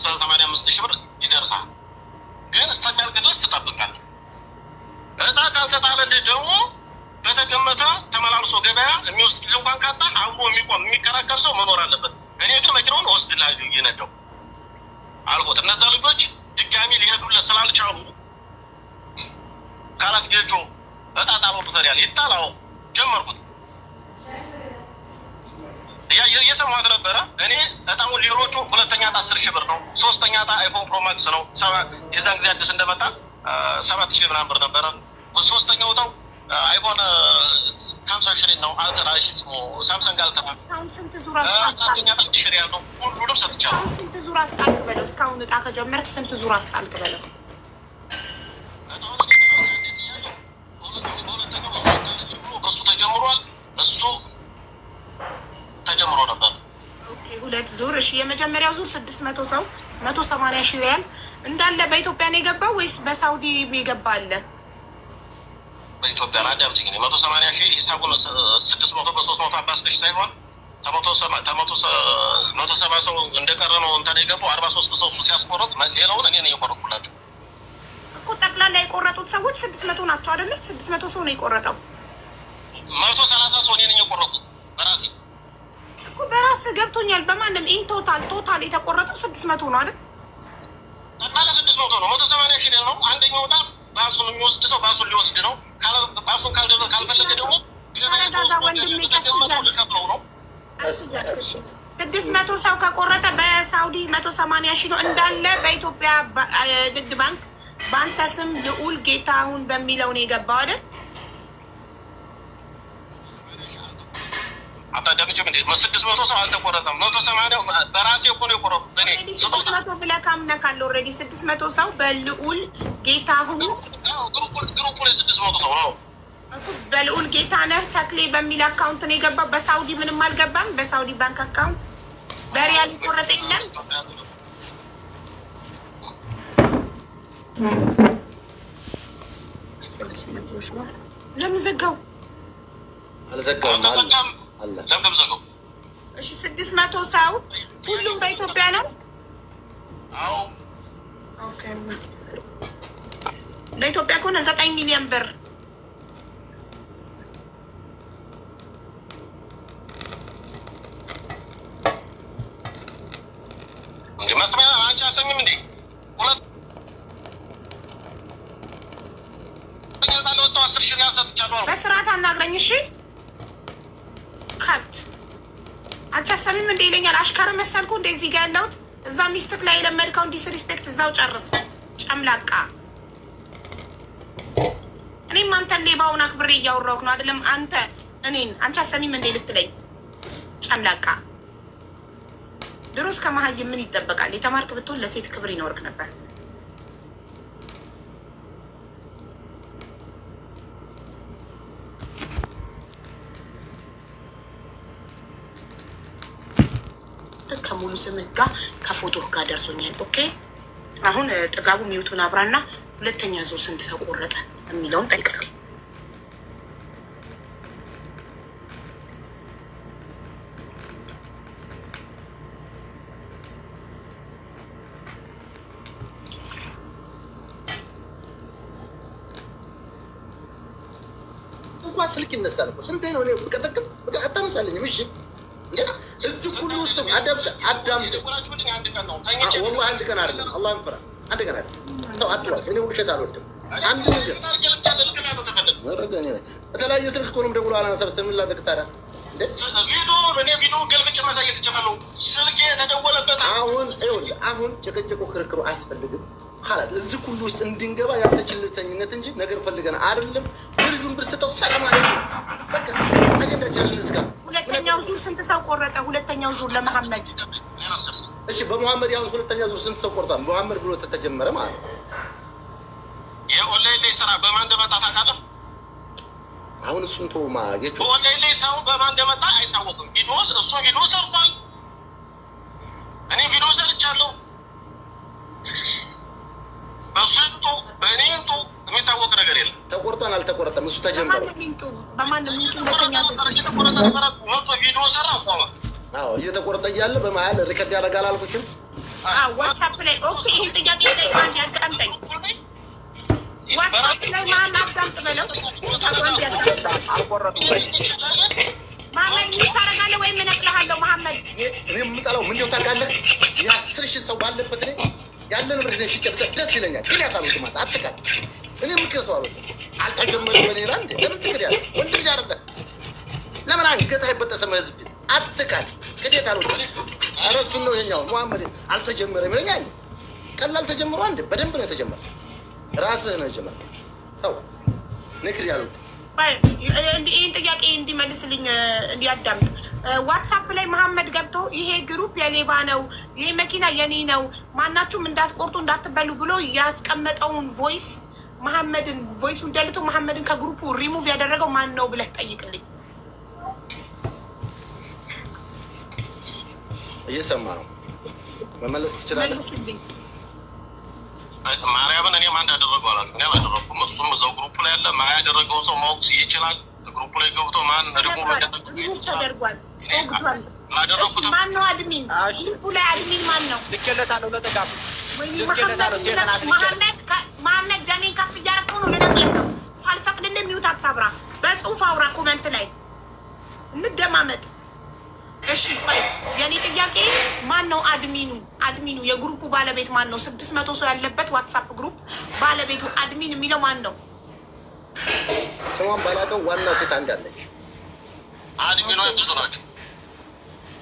85,000 ብር ይደርሳል። ግን እስከሚያልቅ ድረስ ትጠብቃለህ። እጣ ካልተጣለልህ ደግሞ በተገመተ ተመላልሶ ገበያ የሚወስድ ጊዜ እንኳን ካጣ አብሮ የሚከራከር ሰው መኖር አለበት። እኔ ግን መኪናውን ወስድልሃለሁ እየነዳሁ አልኩት። እነዛ ልጆች ድጋሚ ሊሄዱለት ስላልቻሉ ካላስጌጆ እጣ ጣሉት ተሪያል ይጣላው ጀመርኩት። እየሰማሁት ነበረ። እኔ እጣውን ሌሎቹ ሁለተኛ እጣ 10,000 ብር ነው፣ ሶስተኛ እጣ አይፎን ፕሮ ማክስ ነው። የዛን ጊዜ አዲስ እንደመጣ 7,000 ምናምን ብር ነበረ። ሶስተኛው እጣው አይፎን 50,000 ነው። አልተራሽ ሳምሰንግ አልተራ ስንት ዙር አስጣልክ ነው። ሁሉንም ሰጥቻለሁ። ስንት ዙር አስጣልክ በለው። እስካሁን እጣ ከጀመርክ ስንት ዙር አስጣልክ በለው። በሱ ተጀምሯል። እሱ ተጀምሮ ነበር። ኦኬ 2 ዙር። እሺ የመጀመሪያው ዙር 600 ሰው 180,000 ሪያል እንዳለ በኢትዮጵያ ነው የገባው ወይስ በሳውዲ የገባ አለ? በኢትዮጵያ ላይ አዳምጪኝ። 180,000 ሂሳቡን 600 በ300 አባስተሽ ሳይሆን 170 ሰው እንደቀረ ነው እንትን የገባው። 43 ሰው እሱ ሲያስቆረጥ ሌላውን እኔ ነኝ የቆረጥኩላቸው እኮ። ጠቅላላ የቆረጡት ሰዎች 600 ናቸው አይደለ? 600 ሰው ነው የቆረጠው። 130 ሰው እኔ ነኝ የቆረጥኩት በራሴ እኮ። በራስህ ገብቶኛል። በማንም ኢን ቶታል የተቆረጠው 600 ነው አይደል? ጠቅላላ 600 ነው። 180,000 ነው። አንደኛው ወጣ ባሱን የሚወስድ ሰው ባሱን ሊወስድ ነው። ባሱን ካልፈለገ ደግሞ ወንድሜ ልከፍለው ነው። 600 ሰው ከቆረጠ በሳውዲ 180,000 ነው እንዳለ። በኢትዮጵያ ንግድ ባንክ በአንተ ስም ልዑል ጌታሁን በሚለው ነው የገባው አይደል? አታደምጭም እንዴ? 600 ሰው አልተቆረጠም። 180 በራሴ እኮ ነው የቆረጡት። እኔ 600 ብለህ ካምነካል። ኦልሬዲ 600 ሰው በልዑል ጌታሁን ግሩፕ ላይ 600 ሰው ነው። በልዑል ጌታነህ ተክሌ በሚል አካውንት ነው የገባው። በሳውዲ ምንም አልገባም። በሳውዲ ባንክ አካውንት በሪያል የቆረጠ የለም። ለምን ዘጋው? አልዘጋውም አለ። ለምን ዘጋው? እሺ 600 ሰው ሁሉም በኢትዮጵያ ነው? አዎ ኦኬ። በኢትዮጵያ ከሆነ 9 ሚሊዮን ብር ማስተማያ አንቺ አሰሚም እንዴ? በስርዓት አናግረኝ እሺ። ከብት አንቺ አሰሚም እንዴ ይለኛል። አሽከረ መሰልኩ እንደዚህ ጋር ያለሁት እዛ ሚስትክ ላይ የለመድከው ዲስሪስፔክት እዛው ጨርስ ጨምላቃ። እኔም አንተን ሌባውን አክብሬ እያወራሁህ ነው አይደለም? አንተ እኔን አንቺ አሰሚም እንዴ ልትለኝ ጨምላቃ። ድሮስ ከመሀይም ምን ይጠበቃል? የተማርክ ብትሆን ለሴት ክብር ይኖርክ ነበር። ከሙሉ ስምህ ጋር ከፎቶህ ጋር ደርሶኛል። ኦኬ አሁን ጥጋቡ ሚውቱን አብራና ሁለተኛ ዙር ስንት ሰው ቆረጠ የሚለውን ጠይቀል። እንኳን ስልክ ይነሳል እኮ ስንቴ ነው እኔ ብቀጠቅጥ አታነሳልኝም። እሺ እዚህ ሁሉ ውስጥ አዳምጥ። ወላሂ አንድ ቀን አይደለም፣ አላህን ፍራ። አንድ ቀን አይደለም። ተው አትዋል። እኔ ውሸት አልወድም። አንድ ነገር በተለያየ ስልክ እኮ ነው የምደውለው። አላነሳም ስትል ምን ላድርግ ታዲያ? ቪዲዮ ገልብጬ ማሳየት እችላለሁ። ስልኬ የተደወለበት አሁን ጭቅጭቁ ክርክሩ አያስፈልግም። ሀላት እዚህ ሁሉ ውስጥ እንድንገባ ያንተ ችልተኝነት እንጂ ነገር ፈልገን አይደለም። ልጁን ብር ስተው ሰላም አለይኩም በቃ አጀንዳችን ልዝጋ። ሁለተኛው ዙር ስንት ሰው ቆረጠ? ሁለተኛው ዙር ለመሐመድ። እሺ በመሐመድ ያሁን ሁለተኛ ዙር ስንት ሰው ቆርጧል? መሐመድ ብሎ ተጀመረ ማለት ነው። የኦንላይን ላይ ስራ በማን እንደመጣ ታውቃለህ? አሁን እሱን ተው ማጌቹ። በኦንላይን ላይ ሰው በማን እንደመጣ አይታወቅም። እሱ ቪዲዮ ሰርቷል። እኔ ቪዲዮ ሰርቻለሁ። በስንቱ በእኔንቱ የሚታወቅ ነገር የለም። ተቆርጧን አልተቆረጠም። እሱ ተጀመረ። በማንም ሁለተኛ ቪዲዮ ሰራ ቆመ። እየተቆረጠ እያለ በመሀል ሪከርድ ያደርጋል አልኩሽም። ዋትሳፕ ላይ ኦኬ። ይህን ጥያቄ ጠይቀ እንዲያዳምጠኝ ዋትሳፕ ላይ ማን አዳምጥ በለው መሀመድ ምን ታደርጋለህ? ወይም እነቅልሃለሁ መሀመድ። እኔ የምጠላው ምንድነው ታውቃለህ? የ10 ሺህ ሰው ባለበት እኔ ያለ ንብረት ሽጬ ደስ ይለኛል። ግን ያታሉት ማለት አትቃል። እኔ ምክር ሰው አሉ አልተጀመረም በኔ ራ እንዴ ለምን ትክድ ያለ ወንድ ልጅ አይደለ? ለምን አንገት አይበጠሰ መዝብ አትቃል። ቅዴት አሉ አረሱን ነው ይኛው መሐመድ አልተጀመረም ይለኛል። ቀላል ተጀምሮ አንዴ በደንብ ነው የተጀመረ። ራስህ ነው የጀመረው። ተው ንክር ያሉት ይህን ጥያቄ እንዲመልስልኝ እንዲያዳምጥ ዋትሳፕ ላይ መሀመድ ገብቶ ይሄ ግሩፕ የሌባ ነው፣ ይሄ መኪና የኔ ነው፣ ማናችሁም እንዳትቆርጡ እንዳትበሉ ብሎ ያስቀመጠውን ቮይስ መሀመድን ቮይሱን ደልቶ መሀመድን ከግሩፑ ሪሙቭ ያደረገው ማን ነው ብለህ ጠይቅልኝ። እየሰማ ነው መመለስ ትችላለህ? መልስልኝ። ማርያምን እኔ ማን እንዳደረገው አላውቅም። እኔ አላደረኩም። እሱም እዛው ግሩፕ ላይ ያለ ማን ያደረገውን ሰው ማወቅ ይችላል። ግሩፕ ላይ ገብቶ ማን ሪሙቭ ተደርጓል ወግቷል። ማን ነው አድሚን? ግሩፑ ላይ አድሚን ማን ነው? ልኬለታለሁ ለተጋቡ መሀመድ ደሜን ከፍ እያደረገው ነው። ልነግርህ ነው ሳልፈቅድልህ ሚውት አታብራ። በጽሁፍ አውራ ኮመንት ላይ እንደማመጥ። እሺ ቆይ የኔ ጥያቄ ማን ነው አድሚኑ? አድሚኑ የግሩፑ ባለቤት ማን ነው? 600 ሰው ያለበት ዋትሳፕ ግሩፕ ባለቤቱ አድሚን የሚለው ማን ነው? ስሟን ባላውቀው ዋና ሴት አንዳለች። አድሚኖች ብዙ ናቸው።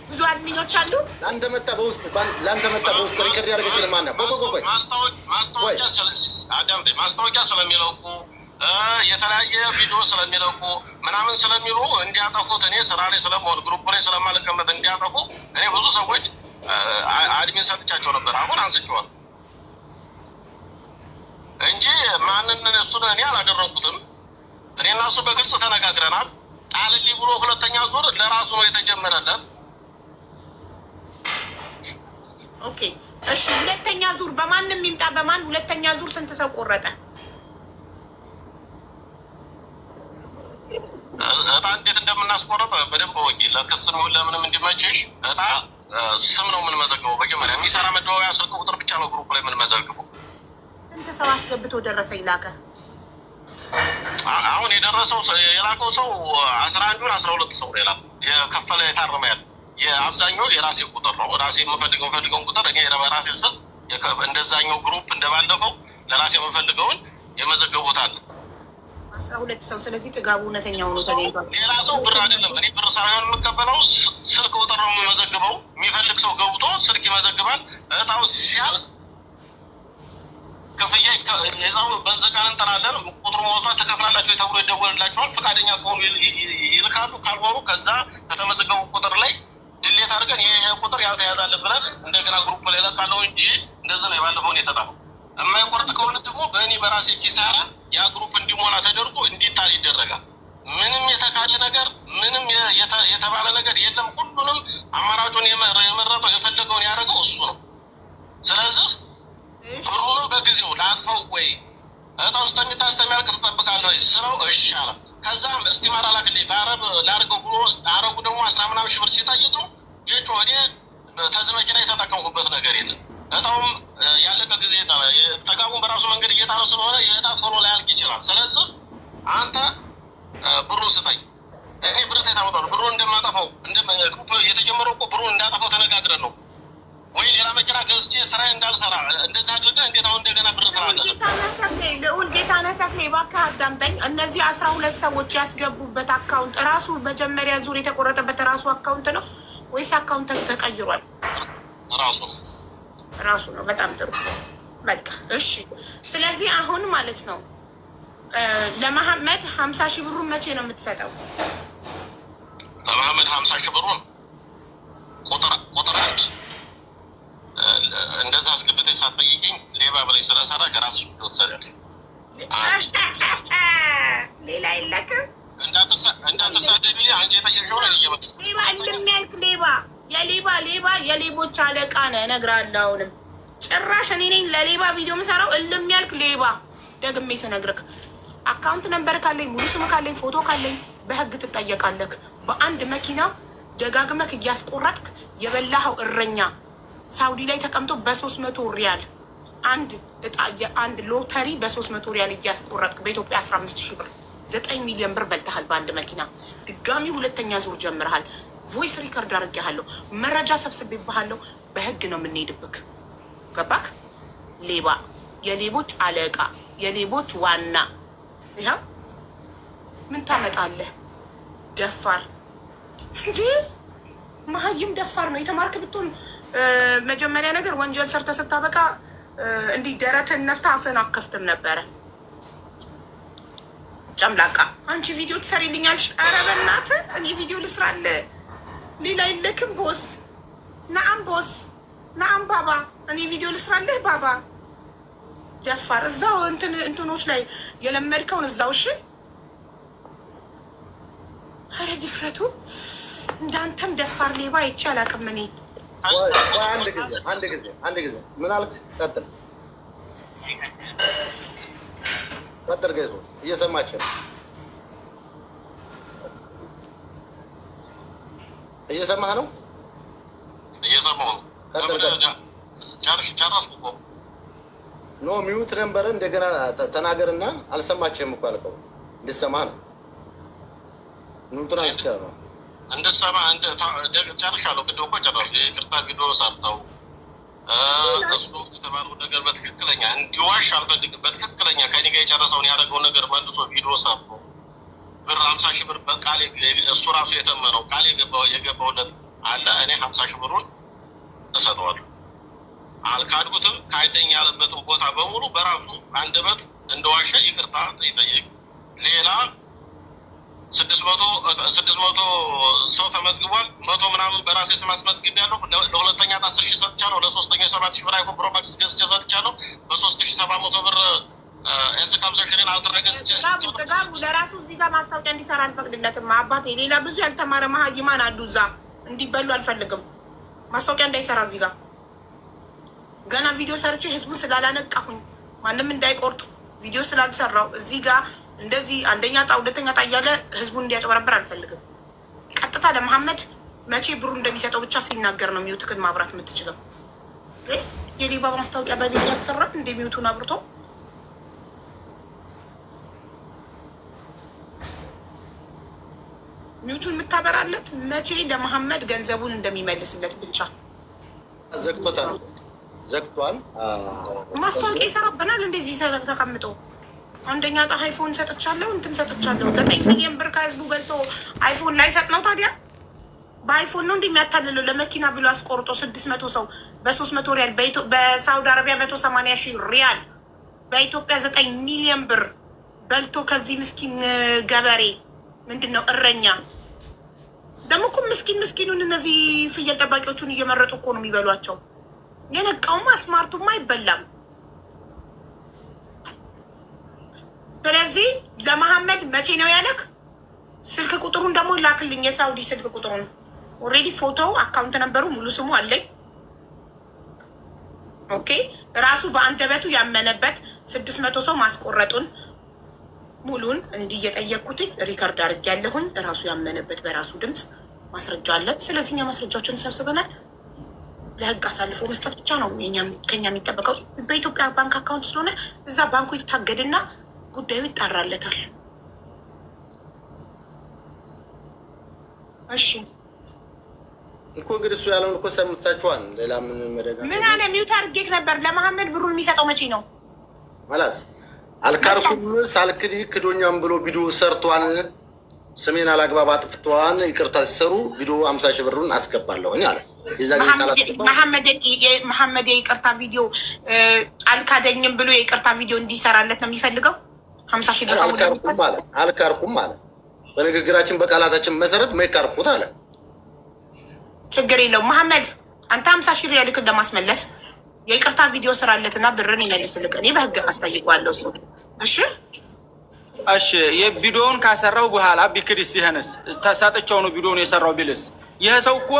ብዙ አድሚኖች አሉ። ለአንተ መጣ በውስጥ ሪከርድ ያደረገችን ማን ነው? ቆይ ማስታወቂያ ስለሚለቁ የተለያየ ቪዲዮ ስለሚለቁ ምናምን ስለሚሉ እንዲያጠፉት እኔ ስራ ላይ ስለመሆን ግሩፕ ላይ ስለማልቀመጥ እንዲያጠፉ እኔ ብዙ ሰዎች አድሚን ሰጥቻቸው ነበር። አሁን አንስቼዋለሁ እንጂ ማንን እሱን እኔ አላደረኩትም። እኔ እና እሱ በግልጽ ተነጋግረናል። ጣልልኝ ብሎ ሁለተኛ ዙር ለራሱ ነው የተጀመረለት። ኦኬ እሺ፣ ሁለተኛ ዙር በማንም ይምጣ በማን ሁለተኛ ዙር ስንት ሰው ቆረጠ? እጣ እንዴት እንደምናስቆረጥ በደንብ ወቂ። ለክስ ነው ለምንም እንዲመችሽ እጣ ስም ነው የምንመዘግበው። መጀመሪያ የሚሰራ መደዋወያ ስልክ ቁጥር ብቻ ነው ግሩፕ ላይ የምንመዘግበው። ስንት ሰው አስገብቶ ደረሰ ይላከ? አሁን የደረሰው የላከው ሰው 11 12 ሰው ሌላ የከፈለ የታረመ ያለ የአብዛኛው የራሴ ቁጥር ነው። ራሴ የምፈልገውን ቁጥር እኔ የራሴ ስልክ እንደዛኛው ግሩፕ እንደባለፈው ለራሴ የምፈልገውን የመዘገቡት አለ 12 ሰው። ስለዚህ ጥጋቡ እውነተኛው ነው ተገኝቷል። ሌላ ሰው ብር አይደለም። እኔ ብር ሳይሆን የምቀበለው ስልክ ቁጥር ነው የምመዘግበው። የሚፈልግ ሰው ገብቶ ስልክ ይመዘግባል። እጣው ሲያልቅ ክፍያ የዛው በዝቃን እንጠራለን። ቁጥሩ ሞቷ ተከፍላላችሁ ተብሎ ይደወልላችኋል። ፈቃደኛ ከሆኑ ይልካሉ። ካልሆኑ ከዛ ከተመዘገቡ ቁጥር ላይ ድሌት አድርገን ይሄ ቁጥር ያልተያዛለ ብለን እንደገና ግሩፕ ላይ ለቃለው እንጂ እንደዚህ ነው የባለፈውን የተጣለው። የማይቆርጥ ከሆነ ደግሞ በእኔ በራሴ ኪሳራ ያ ግሩፕ እንዲሞላ ተደርጎ እንዲጣል ይደረጋል። ምንም የተካደ ነገር ምንም የተባለ ነገር የለም። ሁሉንም አማራጩን የመረጠው የፈለገውን ያደረገው እሱ ነው። ስለዚህ ብሩንም በጊዜው ላጥፈው ወይ እጣው እስከሚያልቅ ትጠብቃለህ ወይ ስለው እሺ አለ። ከዛም እስቲማር አላክልኝ በአረብ ላድርገው ብሎ አረቡ ደግሞ 10 ምናምን ሺህ ብር ሲጠይቅ ነው የጮ እኔ ተዚህ መኪና የተጠቀምኩበት ነገር የለም። እጣውም ያለቀ ጊዜ ተጋቡን በራሱ መንገድ እየጣለ ስለሆነ የእጣ ቶሎ ላያልቅ ይችላል። ስለዚህ አንተ ብሩን ስጠኝ። እኔ ብር ታይታወጣሉ ብሩን እንደማጠፋው የተጀመረው እኮ ብሩን እንዳጠፋው ተነጋግረን ነው ወይ ሌላ መኪና ገዝቼ ስራ እንዳልሰራ እንደዛ አድርገህ እንዴት አሁን እንደገና ብር ትላለህ? ልዑል ጌታነህ ተክሌ እባክህ አዳምጠኝ። እነዚህ 12 ሰዎች ያስገቡበት አካውንት ራሱ መጀመሪያ ዙር የተቆረጠበት ራሱ አካውንት ነው ወይስ አካውንት ተቀይሯል? ራሱ ነው። በጣም ጥሩ በቃ እሺ። ስለዚህ አሁን ማለት ነው ለመሐመድ 50 ሺህ ብሩን መቼ ነው የምትሰጠው? ለመሐመድ 50 ሺህ ብሩን ቁጥር አንድ እንደዛ አስገብተሽ ሳትጠይቂኝ ሌባ በላይ ስለሰራ ከራስሽ ትወሰዳለሽ። ሌላ የለክም እንዳትሳደቢ አንቺ የጠየቅሽው ነው እየመጣሽ ሌባ እንደሚያልክ የሌቦች አለቃ ነህ እነግርሃለሁ። አሁንም ጭራሽ እኔ ነኝ ለሌባ ቪዲዮ የምሰራው እንደሚያልክ ሌባ። ደግሜ ስነግርህ አካውንት ነምበር ካለኝ ሙሉ ስም ካለኝ ፎቶ ካለኝ በህግ ትጠየቃለህ። በአንድ መኪና ደጋግመህ እያስቆረጥክ የበላኸው እረኛ ሳውዲ ላይ ተቀምጦ በ300 ሪያል አንድ ሎተሪ በ300 ሪያል እያስቆረጥክ በኢትዮጵያ 15,000 ብር 9 ሚሊዮን ብር በልተሃል በአንድ መኪና። ድጋሚ ሁለተኛ ዙር ጀምረሃል። ቮይስ ሪከርድ አድርጌሃለሁ፣ መረጃ ሰብስቤብሃለሁ። በህግ ነው የምንሄድብክ። ገባክ? ሌባ፣ የሌቦች አለቃ፣ የሌቦች ዋና። ይኸው ምን ታመጣለህ? ደፋር እንዲ መሀይም ደፋር ነው። የተማርክ ብትሆን መጀመሪያ ነገር ወንጀል ሰርተህ ስታበቃ እንዲህ ደረትን ነፍታ አፍህን አከፍትም ነበረ። ጨምላቃ አንቺ ቪዲዮ ትሰሪልኛለሽ? ኧረ በእናትህ እኔ ቪዲዮ ልስራልህ። ሌላ የለክም ቦስ? ነአም ቦስ፣ ነአም ባባ፣ እኔ ቪዲዮ ልስራልህ ባባ። ደፋር እዛው እንትኖች ላይ የለመድከውን እዛው። እሺ ኧረ ድፍረቱ እንዳንተም ደፋር ሌባ አይቼ አላውቅም እኔ። አንድ ጊዜ ምን አልክ? ቀጥል ገዙ። እየሰማች ነው? እየሰማህ ነው? እየሰማሁ ነው። ጨረስኩ እኮ። ኖ ሚዩት ነበረ። እንደገና ተናገርና አልሰማችህም እኮ አልከው። እንድትሰማህ ነው። ሚዩቱን አንስቼ ነው እንድትሰማ ጨርሻለሁ። ቅድም እኮ ጨረስኩ። የይቅርታ ቪዲዮ ሰርተው እሱ የተባለው ነገር በትክክለኛ እንዲዋሽ አልፈልግም። በትክክለኛ ከኔ ጋር የጨረሰውን ያደረገውን ነገር መልሶ ቪዲዮ ሰርቶ ብር 50,000 ብር በቃል እሱ ራሱ የተመነው ቃል የገባውለት አለ። እኔ 50,000 ብሩን እሰጠዋለሁ። አልካድኩትም። ካይደኝ ያለበትን ቦታ በሙሉ በራሱ አንደበት እንደዋሸ ይቅርታ ይጠይቅ። ሌላ 600 ሰው ተመዝግቧል። 100 ምናምን በራሴ ስም አስመዝግቤያለሁ። ለሁለተኛ 10,000 ሰጥቻለሁ። ለሶስተኛ 7,000 ብር አይፎን ፕሮ ማክስ ገዝቼ ሰጥቻለሁ። በ3,700 ብር ኤስ50 አልትራ ገዝቼ ሰጥቻለሁ። ለራሱ እዚህ ጋር ማስታወቂያ እንዲሰራ አልፈቅድለትም። አባቴ ሌላ ብዙ ያልተማረ መሀይማን አሉ እዛ፣ እንዲበሉ አልፈልግም። ማስታወቂያ እንዳይሰራ እዚህ ጋር ገና ቪዲዮ ሰርቼ ህዝቡን ስላላነቃሁኝ ማንም እንዳይቆርጡ ቪዲዮ ስላልሰራው እዚህ ጋር እንደዚህ አንደኛ ጣ ሁለተኛ ጣ እያለ ህዝቡን እንዲያጭበረብር አልፈልግም። ቀጥታ ለመሐመድ መቼ ብሩ እንደሚሰጠው ብቻ ሲናገር ነው ሚዩትክን ማብራት የምትችለው። የሌባ ማስታወቂያ በቤት ያሰራል እንደ ሚዩቱን አብርቶ። ሚዩቱን የምታበራለት መቼ ለመሐመድ ገንዘቡን እንደሚመልስለት ብቻ። ዘግቶታል፣ ዘግቷል። ማስታወቂያ ይሰራብናል እንደዚህ ተቀምጦ። አንደኛ ጣ አይፎን ሰጥቻለሁ እንትን ሰጥቻለሁ። 9 ሚሊዮን ብር ከህዝቡ በልቶ አይፎን ላይ ሰጥ ነው ታዲያ። በአይፎን ነው እንደሚያታልለው። ለመኪና ብሎ አስቆርጦ 600 ሰው በ300 ሪያል፣ በሳውዲ አረቢያ 180,000 ሪያል፣ በኢትዮጵያ 9 ሚሊዮን ብር በልቶ ከዚህ ምስኪን ገበሬ ምንድን ነው እረኛ ደግሞ እኮ ምስኪኑን እነዚህ ፍየል ጠባቂዎቹን እየመረጡ እኮ ነው የሚበሏቸው። የነቃውማ ስማርቱማ አይበላም። ስለዚህ ለመሐመድ መቼ ነው ያለክ? ስልክ ቁጥሩን ደግሞ ላክልኝ፣ የሳውዲ ስልክ ቁጥሩን። ኦልሬዲ ፎቶው አካውንት ነበሩ ሙሉ ስሙ አለኝ። ኦኬ ራሱ በአንደበቱ ያመነበት 600 ሰው ማስቆረጡን ሙሉን እንዲህ እየጠየቅኩትኝ ሪከርድ አድርጌያለሁኝ። ራሱ ያመነበት በራሱ ድምፅ ማስረጃ አለን። ስለዚህ እኛ ማስረጃዎችን ሰብስበናል። ለህግ አሳልፎ መስጠት ብቻ ነው ከኛ የሚጠበቀው። በኢትዮጵያ ባንክ አካውንት ስለሆነ እዛ ባንኩ ይታገድና ጉዳዩ ይጣራለታል። እሺ እኮ እንግዲህ እሱ ያለውን እኮ ሰምታችኋል። ሌላ ምን መደጋ ምን አለ? ሚውት አድርጌክ ነበር። ለመሐመድ ብሩን የሚሰጠው መቼ ነው? ማላስ አልካርኩም ሳልክዲ ክዶኛም ብሎ ቪዲዮ ሰርቷል። ስሜን አላግባብ አጥፍተዋል። ይቅርታ ሲሰሩ ቪዲዮ 50,000 ብሩን አስገባለሁኝ አለ። መሐመድ የይቅርታ ቪዲዮ አልካደኝም ብሎ የይቅርታ ቪዲዮ እንዲሰራለት ነው የሚፈልገው። 50,000 ብር አልካርኩም አለ። በንግግራችን በቃላታችን መሰረት መይካርኩት አለ። ችግር የለውም መሐመድ፣ አንተ 50,000 ሪያልክን ለማስመለስ የይቅርታ ቪዲዮ ስራለትና ብርን ይመልስልክ። እኔ በህግ አስጠይቀዋለሁ እሱ። እሺ የቪዲዮውን ካሰራው በኋላ ቢክሪስ ይሄንስ ተሳጥቸው ነው ቪዲዮውን የሰራው ቢልስ ይሄ ሰው እኮ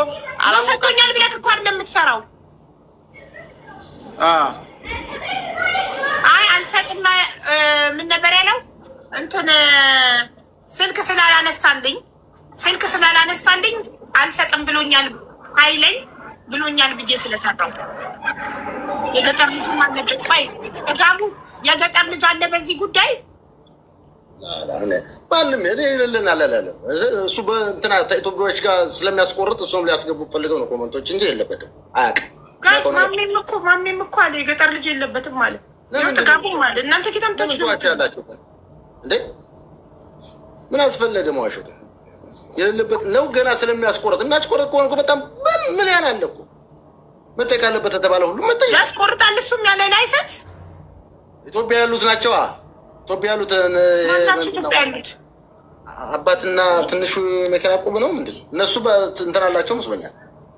አላሰቆኛል ብለክ እኮ አይደለም የምትሰራው። አይ አልሰጥና ምን ነበር ያለው? እንትን ስልክ ስላላነሳልኝ አልሰጥም ብሎኛል ኃይለኝ ብሎኛል ብዬ ስለሰራው የገጠር ልጅም አለበት። ቆይ ጥጋቡ የገጠር ልጅ አለ በዚህ ጉዳይ ማንም የሌለን አላለ። እሱ በእንትና ኢትዮጵያዎች ጋር ስለሚያስቆርጥ እሱም ሊያስገቡ ፈልገው ነው ኮመንቶች እንጂ የለበትም። አያውቅም ጋዝ ማሜም እኮ አለ የገጠር ልጅ የለበትም ማለት ጥጋቡ ማለት እናንተ ጌታም ያላችሁ እንዴ ምን አስፈለገ መዋሸቱ? የሌለበት ነው ገና ስለሚያስቆርጥ የሚያስቆርጥ ከሆነ እኮ በጣም ምን ያህል አለ እኮ መጠየቅ አለበት ተባለ ሁሉ መጠየቅ ያስቆርጣል። እሱም ያለ ላይሰንስ ኢትዮጵያ ያሉት ናቸው። ኢትዮጵያ ያሉት ኢትዮጵያ ያሉት አባትና ትንሹ መኪና ቆብ ነው ምንድን እነሱ እንትን አላቸው መስሎኛል።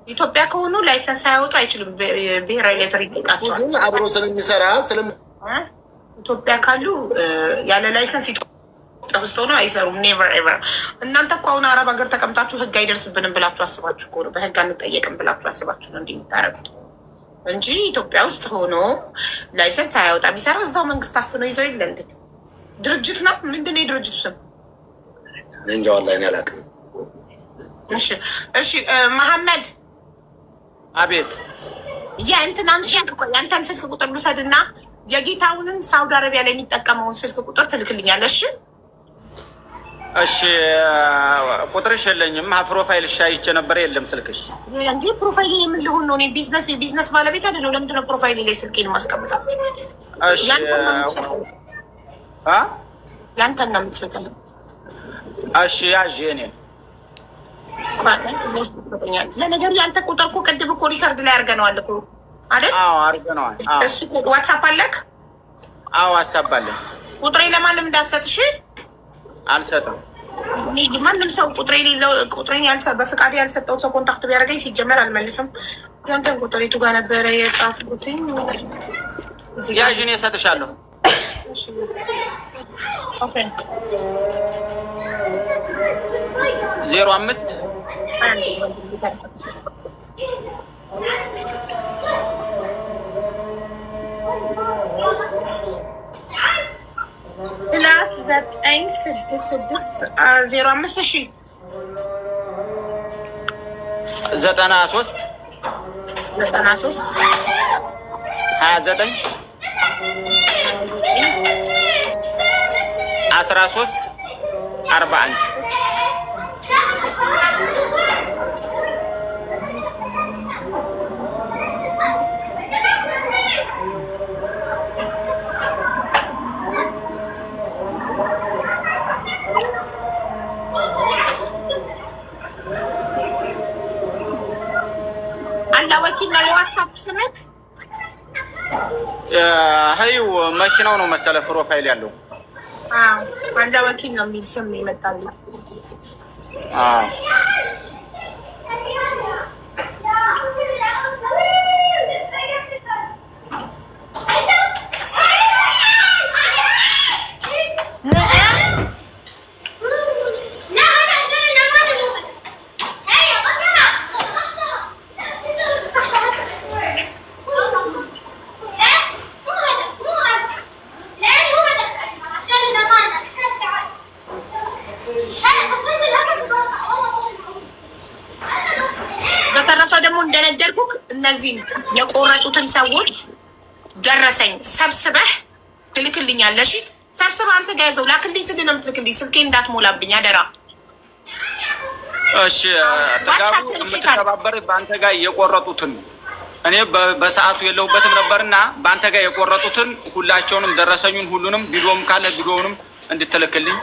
ኢትዮጵያ ከሆኑ ላይሰንስ ሳያወጡ አይችልም። ብሔራዊ ሌተር ይጠይቃቸዋል። አብሮ ስለሚሰራ ኢትዮጵያ ካሉ ያለ ላይሰንስ ኢትዮጵያ ውስጥ ሆነው አይሰሩም። ኔቨር ኤቨር። እናንተ እኮ አሁን አረብ ሀገር ተቀምጣችሁ ህግ አይደርስብንም ብላችሁ አስባችሁ ከሆነ በህግ አንጠየቅም ብላችሁ አስባችሁ ነው እንዲህ የምታረጉት እንጂ ኢትዮጵያ ውስጥ ሆኖ ላይሰንስ ሳያወጣ ቢሰራ እዛው መንግስት አፍኖ ይዘው የለ እንዴ? ድርጅት ነው ምንድን ነው የድርጅቱ ስም? እንጃ ወላሂ እኔ አላውቅም። እሺ መሐመድ። አቤት። የእንትናን ስልክ የአንተን ስልክ ቁጥር ልውሰድና የጌታውንን ሳውዲ አረቢያ ላይ የሚጠቀመውን ስልክ ቁጥር ትልክልኛለሽ? እሺ ቁጥርሽ የለኝም። ፕሮፋይል ሻይቼ ነበር የለም ስልክሽ። እንዴ ፕሮፋይል የምን ልሆን ነው? እኔ የቢዝነስ ባለቤት አይደለሁ። ለምንድን ነው ፕሮፋይል ላይ ስልኬን ማስቀምጣው? እሺ ያንተን ነው የምትሰጠኝ? እሺ ያዥ የኔን ለነገሩ ያንተ ቁጥር እኮ ቅድም እኮ ሪከርድ ላይ አድርገነዋል እኮ አይደል? አዎ አድርገነዋል። እሱ ዋትሳፕ አለክ? አዎ ዋትሳፕ አለኝ። ቁጥሬ ለማንም እንዳትሰጥሽ አልሰጥም። ማንም ሰው ቁጥሬን በፍቃድ ያልሰጠው ሰው ኮንታክት ቢያደርገኝ ሲጀመር አልመልስም። ያንተን ቁጥር የቱ ጋር ነበረ የጻፍኩትኝ? ያዥ እኔ እሰጥሻለሁ። ኦኬ 05 ፕላስ 966 05 እሺ 93 29 13 41 አላ ወኪል ነው የዋትሳፕ ስምክ? ሀይው መኪናው ነው መሰለ ፕሮፋይል ያለው። አላ ወኪል ነው የሚል ስም ይመጣል። እንደነገርኩህ እነዚህን የቆረጡትን ሰዎች ደረሰኝ ሰብስበህ ትልክልኛለሽ። ሰብስበህ አንተ ጋር ያዘው ላክልኝ። ስንት ነው የምትልክልኝ? ስልኬን እንዳትሞላብኝ አደራ። እሺ ተጋቡ የምትተባበር በአንተ ጋር የቆረጡትን እኔ በሰዓቱ የለሁበትም ነበርና በአንተ ጋር የቆረጡትን ሁላቸውንም ደረሰኙን ሁሉንም ቪዲዮም ካለ ቪዲዮውንም እንድትልክልኝ።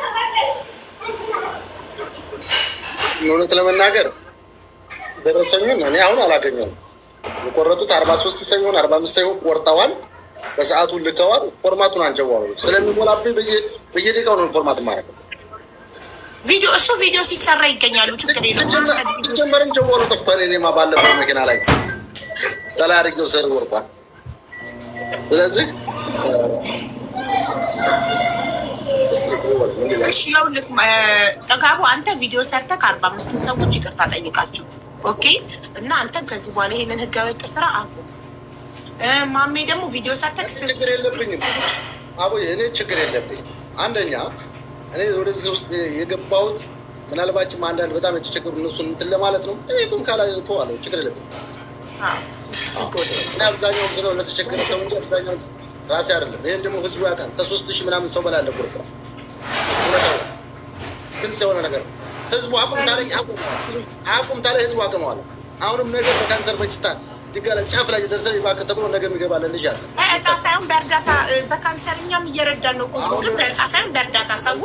እውነት ለመናገር ደረሰኙን እኔ አሁን አላገኘሁም። የቆረጡት 43 ሳይሆን 45 ሳይሆን ቆርጠዋል፣ በሰዓቱ ልከዋል። ፎርማቱን አንጀዋሉ ስለሚሞላብኝ በየደቂቃው ነው ፎርማት ማድረግ። ቪዲዮ ሲሰራ ይገኛሉ። ችግር የለም። ጀመረን ጀዋሉ ጠፍቷል። እኔማ ባለፈው መኪና ላይ ተላይ አድርጌው ሰር ወርቋል። ስለዚህ ይኸውልህ ጥጋቡ አንተ ቪዲዮ ሰርተህ ከ45 ሰዎች ይቅርታ ጠይቃቸው። ኦኬ። እና አንተም ከዚህ በኋላ ይሄንን ህገወጥ ስራ አቁም። ማሜ ደግሞ ቪዲዮ ሰርተህ ችግር የለብኝም። አቦ እኔ ችግር የለብኝም። አንደኛ እኔ ወደዚህ ውስጥ የገባሁት ምናልባችም አንዳንድ በጣም የተቸገሩ እነሱን እንትን ለማለት ነው። እኔ ቁም ካላ ተዋለው ችግር የለብኝም። እና አብዛኛው ስለው ለተቸገረ ሰው እንጂ አብዛኛው ራሴ አይደለም። ይህን ደግሞ ህዝቡ ያውቃል። ከ3000 ምናምን ሰው በላለ ጉርፍ ግልጽ የሆነ ነገር ህዝቡ አቁም ታለ ህዝቡ አቅመዋል። አሁንም ነገር በካንሰር በሽታ ሊጋለ ጫፍ ላይ ደርሰን ይባከ ተብሎ ነገ የሚገባለ ልጅ አለ። በእጣ ሳይሆን በእርዳታ በካንሰር እኛም እየረዳን ነው። ህዝቡ ግን በእጣ ሳይሆን በእርዳታ ሰው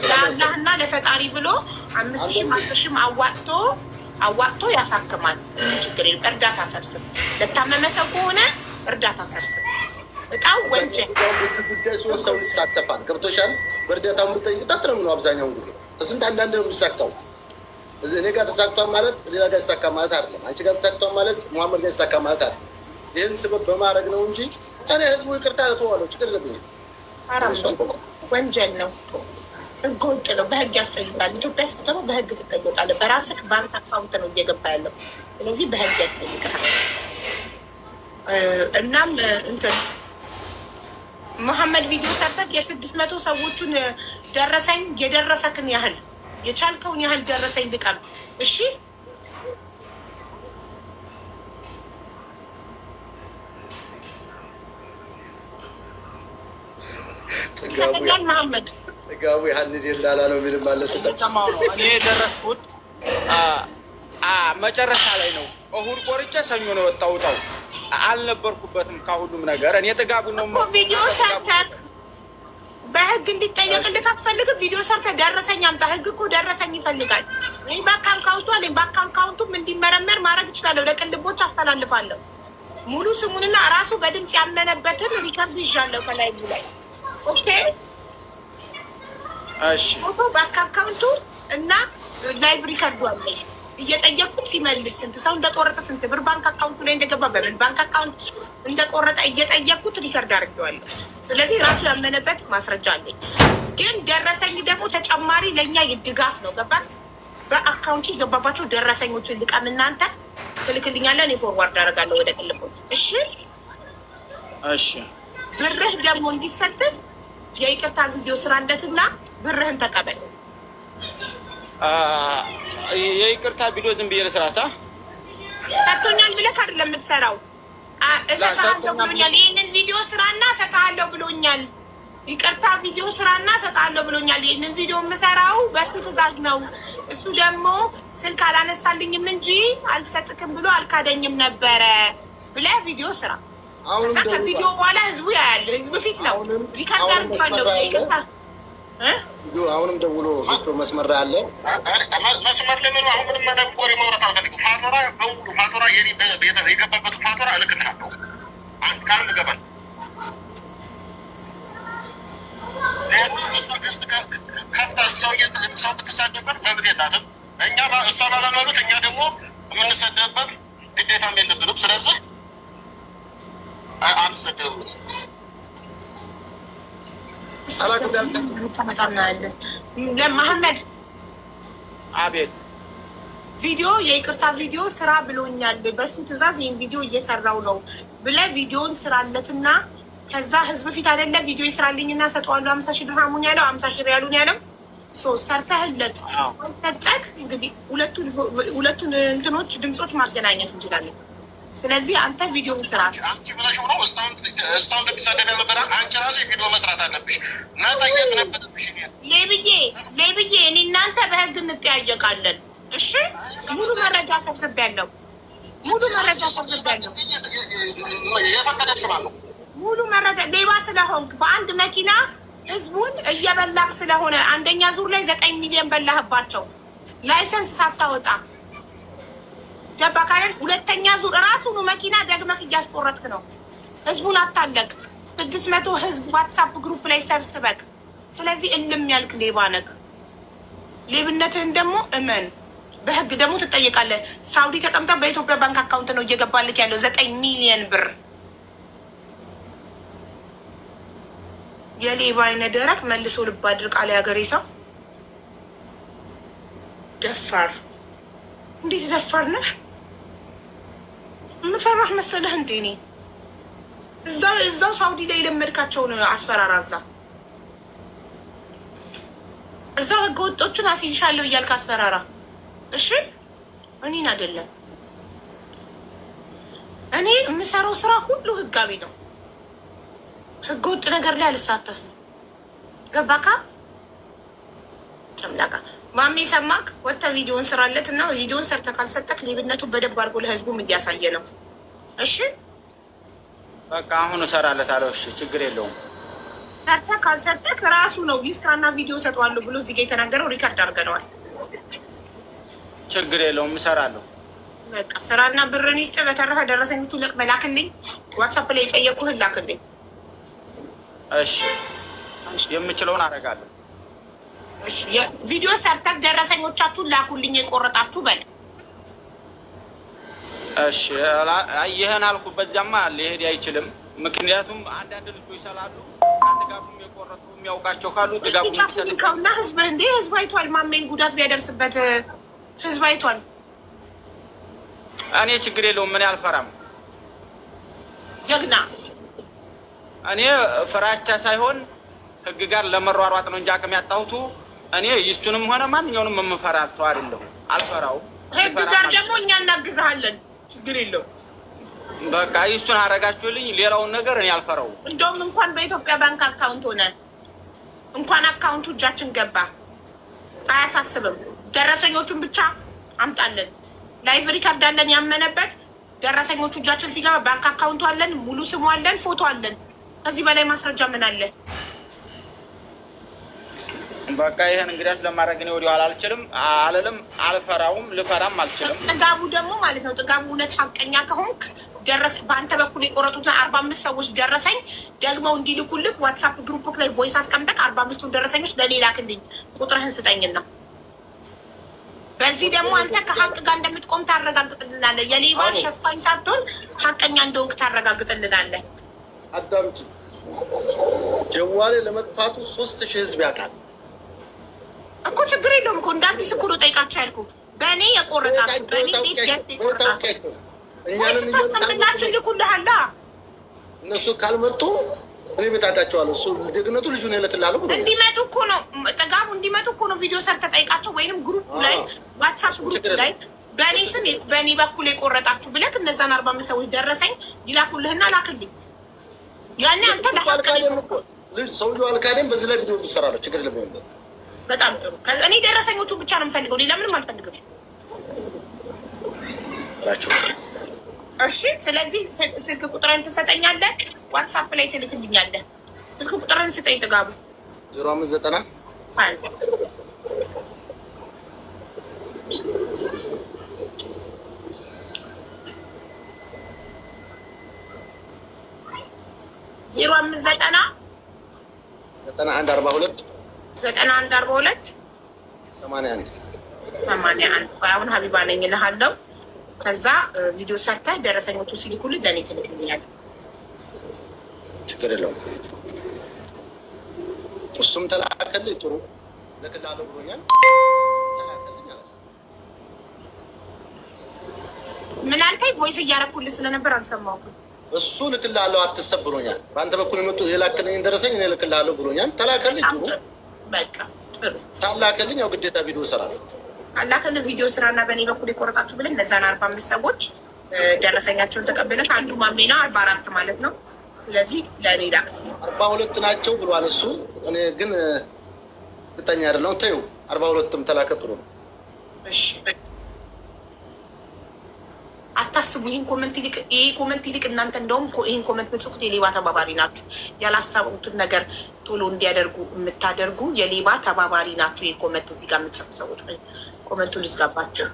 ለአላህና ለፈጣሪ ብሎ 5000 10,000 አዋጥቶ ያሳክማል። ችግር የለም። እርዳታ ሰብስብ። ለታመመ ሰው ከሆነ እርዳታ ሰብስብ። እጣው ወንጀል ጉዳይ ሲሆን ሰው ይሳተፋል። ገብቶሻል? በእርዳታው የምጠይቅ ጠጥረም ነው። አብዛኛውን ጊዜ ከስንት አንዳንድ ነው የሚሳካው። እኔ ጋር ተሳክቷል ማለት ሌላ ጋር ይሳካ ማለት አይደለም። አንቺ ጋር ተሳክቷል ማለት መሐመድ ጋር ይሳካ ማለት አይደለም። ይህን ስበብ በማድረግ ነው እንጂ እኔ ህዝቡ ይቅርታ ለተዋለው ችግር የለብኝም። ወንጀል ነው፣ ህገ ወጥ ነው፣ በህግ ያስጠይቃል። ኢትዮጵያ ስትገባ በህግ ትጠየቃለህ። በራስህ ባንክ አካውንት ነው እየገባ ያለው። ስለዚህ በህግ ያስጠይቃል። እናም እንትን መሐመድ ቪዲዮ ሰርተህ የ600 ሰዎቹን ደረሰኝ የደረሰክን ያህል የቻልከውን ያህል ደረሰኝ ልቀም። እሺ ጥጋቡ መሐመድ ጥጋቡ ያህል የላላ ነው የሚል ማለት ተጠማው ነው። እኔ የደረስኩት መጨረሻ ላይ ነው። እሁድ ቆርጬ ሰኞ ነው ወጣው። አልነበርኩበትም ከሁሉም ነገር። እኔ ጥጋቡ ነው ቪዲዮ ሰርተህ በህግ እንዲጠየቅልህ አትፈልግም? ቪዲዮ ሰርተህ ደረሰኝ አምጣ። ህግ እኮ ደረሰኝ ይፈልጋል። እኔ በአካውንቱ አለኝ። በአካውንቱም እንዲመረመር ማድረግ እችላለሁ። ለቅልቦች አስተላልፋለሁ። ሙሉ ስሙንና ራሱ በድምፅ ያመነበትን ሪከርድ ይዣለሁ ከላይ ላይ። ኦኬ እሺ። በአካውንቱ እና ላይቭ ሪከርዱ አለኝ። እየጠየቁት ሲመልስ ስንት ሰው እንደቆረጠ ስንት ብር ባንክ አካውንቱ ላይ እንደገባ በምን ባንክ አካውንት እንደቆረጠ እየጠየቁት ሪከርድ አድርጌዋለሁ። ስለዚህ ራሱ ያመነበት ማስረጃ አለኝ። ግን ደረሰኝ ደግሞ ተጨማሪ ለእኛ ድጋፍ ነው። ገባ? በአካውንቱ የገባባቸው ደረሰኞችን ልቀም። እናንተ ትልክልኛለን፣ ፎርዋርድ አደርጋለሁ ወደ ቅልቦች። እሺ እሺ። ብርህ ደግሞ እንዲሰጥህ የይቅርታ ቪዲዮ ስራለትና ብርህን ተቀበል። የይቅርታ ቪዲዮ ዝም ብዬ ለስራሳ ሰጥቶኛል ብለህ አይደለም የምትሰራው። እሰጥሃለሁ ብሎኛል። ይህንን ቪዲዮ ስራና እሰጥሃለሁ ብሎኛል። ይቅርታ ቪዲዮ ስራና እሰጥሃለሁ ብሎኛል። ይህንን ቪዲዮ የምሰራው በእሱ ትዕዛዝ ነው። እሱ ደግሞ ስልክ አላነሳልኝም እንጂ አልሰጥክም ብሎ አልካደኝም ነበረ ብለህ ቪዲዮ ስራ። እዛ ከቪዲዮ በኋላ ህዝቡ ያያል። ህዝብ ፊት ነው ሪከርድ አድርጌዋለሁ። ይቅርታ አሁንም ደውሎ መስመር አለ። መስመር ለምን አሁን ምንም መነቆር ማውራት አልፈልግም። ፋቶራ በሙሉ ፋቶራ የገባበት ፋቶራ እልክልሃለሁ። አንድ ካልን ገባል ከፍታ ሰው ብትሳደበት መብት የላትም። እኛ እሷ ባለመብት እኛ ደግሞ የምንሰደበት ግዴታም የለብንም። ስለዚህ አንሰደብም። መሐመድ አቤት። ቪዲዮ የይቅርታ ቪዲዮ ስራ ብሎኛል። በሱ ትዕዛዝ ይህን ቪዲዮ እየሰራው ነው ብለህ ቪዲዮን ስራለትና ከዛ ህዝብ ፊት አይደለ ቪዲዮ ይስራልኝና ሰጠዋለሁ። 50,000 ድርሃሙን ያለው 50,000 ሪያሉን ያለው ሰርተህለት ሰጠክ። እንግዲህ ሁለቱን እንትኖች ድምፆች ማገናኘት እንችላለን። ስለዚህ አንተ ቪዲዮ ስራ። አንቺ ብለሽ ነው እስታውን ተሳደበ ነበር። አንቺ ራስሽ ቪዲዮ መስራት አለብሽ። መጠየቅ ነበረብሽ። ሌብዬ እኔ እናንተ በህግ እንጠያየቃለን። እሺ ሙሉ መረጃ ሰብስቤያለሁ። የፈቀደች ማለት ነው። ሙሉ መረጃ ሌባ ስለሆንክ በአንድ መኪና ህዝቡን እየበላክ ስለሆነ አንደኛ ዙር ላይ 9 ሚሊዮን በላህባቸው ላይሰንስ ሳታወጣ ገባ ካለን። ሁለተኛ ዙር ራሱኑ መኪና ደግመህ እያስቆረጥክ ነው። ህዝቡን አታለቅ። 600 ህዝብ ዋትሳፕ ግሩፕ ላይ ሰብስበክ። ስለዚህ እልም ያልክ ሌባ ነክ። ሌብነትህን ደግሞ እመን፣ በህግ ደግሞ ትጠየቃለህ። ሳውዲ ተቀምጠ በኢትዮጵያ ባንክ አካውንት ነው እየገባልክ ያለው 9 ሚሊዮን ብር። የሌባ አይነ ደረቅ መልሶ ልብ አድርቅ አለ ያገሬ ሰው። ደፋር! እንዴት ደፋር ነህ? ምፈራህ መሰለህ እንዴ? እኔ እዛው ሳውዲ ላይ የለመድካቸውን አስፈራራ። እዛው ህገ ወጦቹን አስይዝሻለሁ እያልክ አስፈራራ። እሺ እኔን አይደለም። እኔ የምሰራው ስራ ሁሉ ህጋዊ ነው። ህገ ወጥ ነገር ላይ አልሳተፍም። ገባካ? ጨምላቃ ማሜ ሰማክ? ወጥተህ ቪዲዮን ስራለት እና ቪዲዮን ሰርተህ ካልሰጠክ ሌብነቱን በደንብ አድርጎ ለህዝቡም እያሳየ ነው። እሺ በቃ አሁን እሰራለታለሁ። እሺ ችግር የለውም። ሰርተህ ካልሰጠክ ራሱ ነው ይስራና ቪዲዮ ሰጠዋለሁ ብሎ እዚህ ጋ የተናገረው ሪከርድ አድርገነዋል። ችግር የለውም እሰራለሁ። በቃ ስራና ብርን ይስጥ። በተረፈ ደረሰኞቹ ለቅመ ላክልኝ። ዋትሳፕ ላይ የጠየቁህን ላክልኝ። እሺ የምችለውን አደርጋለሁ። እሺ ቪዲዮ ሰርተህ ደረሰኞቻችሁን ላኩልኝ የቆረጣችሁ በል። እሺ ይህን አልኩ። በዚያማ ሊሄድ አይችልም። ምክንያቱም አንዳንድ ልጆች ይሰላሉ ከጥጋቡም የቆረጡ የሚያውቃቸው ካሉ ጥጋቡ ይሰልከውና ህዝብ እንዴ ህዝብ አይቷል። ማሜን ጉዳት ቢያደርስበት ህዝብ አይቷል። እኔ ችግር የለውም። ምን አልፈራም። ጀግና እኔ ፍራቻ ሳይሆን ህግ ጋር ለመሯሯጥ ነው እንጂ አቅም ያጣሁት እኔ ይሱንም ሆነ ማንኛውንም የምፈራ ሰው አይደለሁም። አልፈራውም። ህግ ጋር ደግሞ እኛ እናግዛለን። ችግር የለውም። በቃ ይሱን አደረጋችሁልኝ። ሌላውን ነገር እኔ አልፈራውም። እንደውም እንኳን በኢትዮጵያ ባንክ አካውንት ሆነ እንኳን አካውንቱ እጃችን ገባ አያሳስብም። ደረሰኞቹን ብቻ አምጣለን። ላይቭ ሪካርድ አለን ያመነበት። ደረሰኞቹ እጃችን ሲገባ ባንክ አካውንቱ አለን፣ ሙሉ ስሙ አለን፣ ፎቶ አለን። ከዚህ በላይ ማስረጃ ምን አለ? በቃ ይሄን እንግዲህ ስለማድረግ እኔ ወዲያው አልችልም አልልም፣ አልፈራውም፣ ልፈራም አልችልም። ጥጋቡ ደግሞ ማለት ነው ጥጋቡ እውነት ሀቀኛ ከሆንክ በአንተ በኩል የቆረጡትን 45 ሰዎች ደረሰኝ ደግሞ እንዲልኩልክ ዋትሳፕ ግሩፕ ላይ ቮይስ አስቀምጠቅ 45ቱን ደረሰኞች ለሌላ ክልኝ ቁጥርህን ስጠኝና በዚህ ደግሞ አንተ ከሀቅ ጋር እንደምትቆም ታረጋግጥልናለህ። የሌባ ሸፋኝ ሳትሆን ሀቀኛ እንደሆንክ ታረጋግጥልናለህ። አዳምጪ። ጀዋሌ ለመጥፋቱ 3000 ህዝብ ያውቃል እኮ። ችግር የለውም እኮ እንደ አዲስ እኮ ነው ጠይቃቸው ያልኩ። በእኔ የቆረጣችሁ በእኔ ቤት ገት የቆረጣችሁ ቮይስ ታስቀምጥላችሁ ይልኩልሃላ። እነሱ ካልመጡ እኔ ቤታታቸዋለሁ። እሱ ደግነቱ ልጁን ይልክልሃለሁ ብሎ እንዲመጡ እኮ ነው ጥጋቡ እንዲመጡ እኮ ነው ቪዲዮ ሰርተህ ጠይቃቸው። ወይንም ግሩፕ ላይ ዋትሳፕ ግሩፕ ላይ በእኔ ስም በእኔ በኩል የቆረጣችሁ ብለህ እነዛን 45 ሰዎች ደረሰኝ ይላኩልህና ላክልኝ። ያኔ አንተ ልጅ ሰውዬው አልካደም። በዚህ ላይ ቪዲዮ ትሰራለህ። ችግር የለም። በጣም ጥሩ። እኔ ደረሰኞቹ ብቻ ነው የምፈልገው፣ ሌላ ምንም አልፈልግም። እሺ ስለዚህ ስልክ ቁጥርን ትሰጠኛለህ፣ ዋትሳፕ ላይ ትልክልኛለህ። ስልክ ቁጥርን ስጠኝ ጥጋቡ። 0590 0590 9142 9142 81 አሁን ሀቢባ ነኝ እልሃለሁ። ከዛ ቪዲዮ ሰርተህ ደረሰኞቹ ሲልኩልኝ ለእኔ ትልክልኛለህ። ችግር የለውም። እሱም ተላከልኝ። ጥሩ ልክልሃለሁ ብሎኛል። ተላከልኝ አለ። ምን አልከኝ? ቮይስ እያደረኩልህ ስለነበር አልሰማሁም። እሱ ልክልሃለሁ አትሰብ ብሎኛል። በአንተ በኩል የመጡ የላከልኝ ደረሰኝ እኔ ልክልሃለሁ ብሎኛል። ተላከልኝ። ጥሩ በቃ ጥሩ ታላከልኝ። ያው ግዴታ ቪዲዮ እሰራለሁ። አላከልህ ቪዲዮ ስራና በእኔ በኩል የቆረጣችሁ ብለን እነዛን 45 ሰዎች ደረሰኛቸውን ተቀብለን ከአንዱ ማሜ ነው 44 ማለት ነው። ስለዚህ ለእኔ ላክ 42 ናቸው ብሏል እሱ። እኔ ግን እርግጠኛ አይደለሁም። ተይው 42ም ተላከ። ጥሩ ነው። እሺ አታስቡ። ይህን ኮመንት ይልቅ እናንተ እንደውም ይህን ኮመንት ምጽፉት የሌባ ተባባሪ ናችሁ። ያላሰቡትን ነገር ቶሎ እንዲያደርጉ የምታደርጉ የሌባ ተባባሪ ናችሁ። ይህ ኮመንት እዚህ ጋር የምጽፉ ሰዎች ኮመንቱን ልዝጋባችሁ።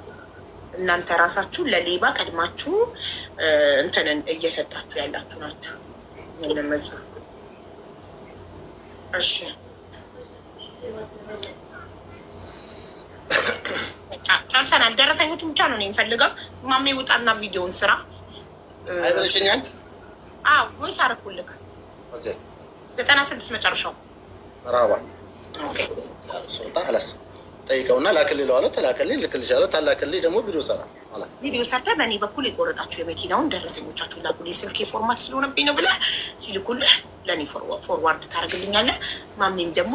እናንተ ራሳችሁ ለሌባ ቀድማችሁ እንትንን እየሰጣችሁ ያላችሁ ናችሁ። ይህንን መጽፍ እሺ ጨርሰናል። ደረሰኞቹን ብቻ ነው የሚፈልገው። ማሜ ውጣና ቪዲዮውን ስራ አይበለሽኛል። አዎ ቮይስ አደረኩልክ። 96 መጨረሻው መራባ ሶታ አላስ ጠይቀውና ላክልኝ ለዋለ ተላከልኝ። ልክልሻለሁ። ታላከልኝ ደግሞ ቪዲዮ ሰራ አላ ቪዲዮ ሰርተህ በእኔ በኩል የቆረጣችሁ የመኪናውን ደረሰኞቻችሁን ላኩልኝ። ስልኬ ፎርማት ስለሆነብኝ ነው ብለህ ሲልኩልህ ለእኔ ፎርዋርድ ታደርግልኛለህ። ማሜም ደግሞ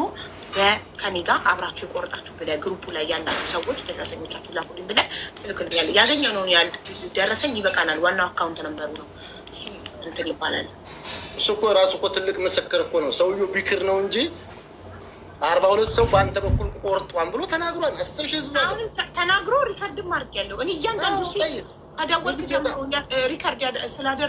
ከኔ ጋር አብራችሁ የቆረጣችሁ ብለህ ግሩፑ ላይ ያላችሁ ሰዎች ደረሰኞቻችሁ ላኩልኝ ብለህ ትልክልኛለህ። ያገኘነውን ያህል ደረሰኝ ይበቃናል። ዋናው አካውንት ነምበሩ ነው እሱ እንትን ይባላል። እሱ እኮ ራሱ እኮ ትልቅ ምስክር እኮ ነው። ሰውየው ቢክር ነው እንጂ 42 ሰው በአንተ በኩል ቆርጧን ብሎ ተናግሯል። 10 ሺህ ህዝብ ተናግሮ ሪከርድም አድርጌያለሁ እኔ እያንዳንዱ ከደወልክ ጀምሮ ሪከርድ ስላደረ